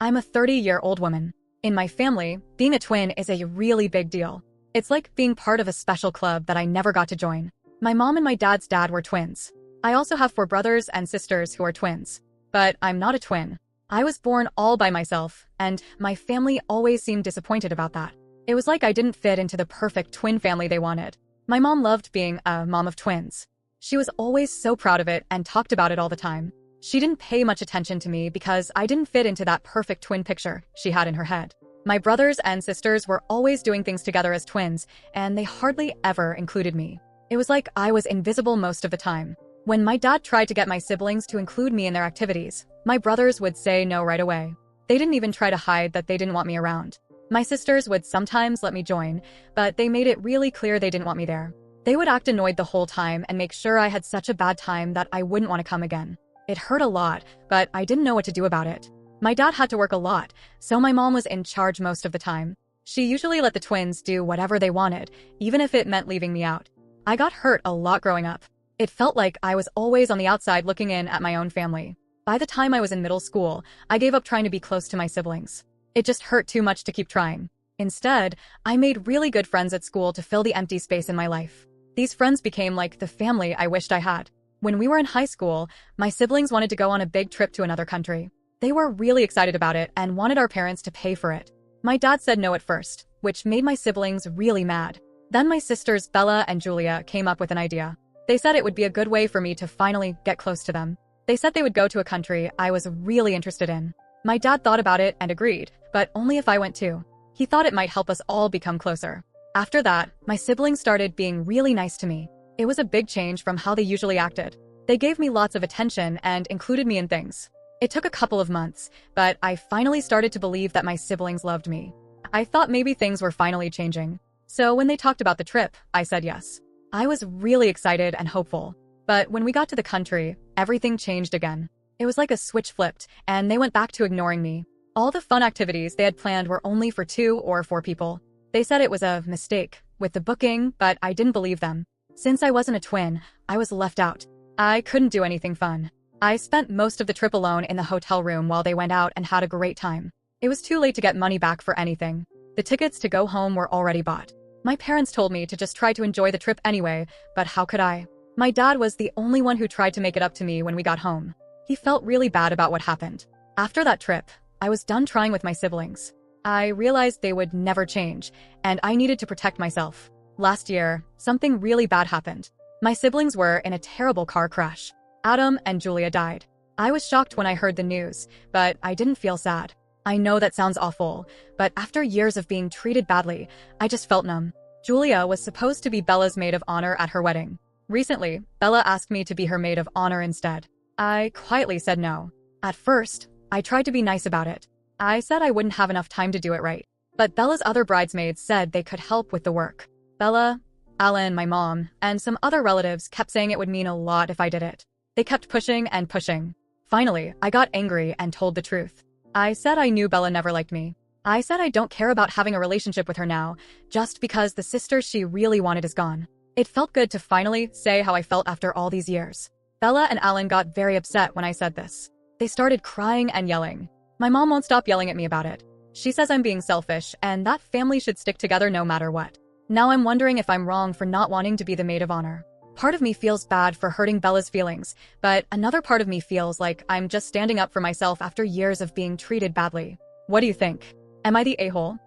I'm a 30-year-old woman. In my family, being a twin is a really big deal. It's like being part of a special club that I never got to join. My mom and my dad's dad were twins. I also have 4 brothers and sisters who are twins. But I'm not a twin. I was born all by myself, and my family always seemed disappointed about that. It was like I didn't fit into the perfect twin family they wanted. My mom loved being a mom of twins. She was always so proud of it and talked about it all the time. She didn't pay much attention to me because I didn't fit into that perfect twin picture she had in her head. My brothers and sisters were always doing things together as twins, and they hardly ever included me. It was like I was invisible most of the time. When my dad tried to get my siblings to include me in their activities, my brothers would say no right away. They didn't even try to hide that they didn't want me around. My sisters would sometimes let me join, but they made it really clear they didn't want me there. They would act annoyed the whole time and make sure I had such a bad time that I wouldn't want to come again. It hurt a lot, but I didn't know what to do about it. My dad had to work a lot, so my mom was in charge most of the time. She usually let the twins do whatever they wanted, even if it meant leaving me out. I got hurt a lot growing up. It felt like I was always on the outside looking in at my own family. By the time I was in middle school, I gave up trying to be close to my siblings. It just hurt too much to keep trying. Instead, I made really good friends at school to fill the empty space in my life. These friends became like the family I wished I had. When we were in high school, my siblings wanted to go on a big trip to another country. They were really excited about it and wanted our parents to pay for it. My dad said no at first, which made my siblings really mad. Then my sisters Bella and Julia came up with an idea. They said it would be a good way for me to finally get close to them. They said they would go to a country I was really interested in. My dad thought about it and agreed, but only if I went too. He thought it might help us all become closer. After that, my siblings started being really nice to me. It was a big change from how they usually acted. They gave me lots of attention and included me in things. It took a couple of months, but I finally started to believe that my siblings loved me. I thought maybe things were finally changing. So when they talked about the trip, I said yes. I was really excited and hopeful. But when we got to the country, everything changed again. It was like a switch flipped, and they went back to ignoring me. All the fun activities they had planned were only for 2 or 4 people. They said it was a mistake with the booking, but I didn't believe them. Since I wasn't a twin, I was left out. I couldn't do anything fun. I spent most of the trip alone in the hotel room while they went out and had a great time. It was too late to get money back for anything. The tickets to go home were already bought. My parents told me to just try to enjoy the trip anyway, but how could I? My dad was the only one who tried to make it up to me when we got home. He felt really bad about what happened. After that trip, I was done trying with my siblings. I realized they would never change, and I needed to protect myself. Last year, something really bad happened. My siblings were in a terrible car crash. Adam and Julia died. I was shocked when I heard the news, but I didn't feel sad. I know that sounds awful, but after years of being treated badly, I just felt numb. Julia was supposed to be Bella's maid of honor at her wedding. Recently, Bella asked me to be her maid of honor instead. I quietly said no. At first, I tried to be nice about it. I said I wouldn't have enough time to do it right. But Bella's other bridesmaids said they could help with the work. Bella, Alan, my mom, and some other relatives kept saying it would mean a lot if I did it. They kept pushing and pushing. Finally, I got angry and told the truth. I said I knew Bella never liked me. I said I don't care about having a relationship with her now, just because the sister she really wanted is gone. It felt good to finally say how I felt after all these years. Bella and Alan got very upset when I said this. They started crying and yelling. My mom won't stop yelling at me about it. She says I'm being selfish and that family should stick together no matter what. Now I'm wondering if I'm wrong for not wanting to be the maid of honor. Part of me feels bad for hurting Bella's feelings, but another part of me feels like I'm just standing up for myself after years of being treated badly. What do you think? Am I the a-hole?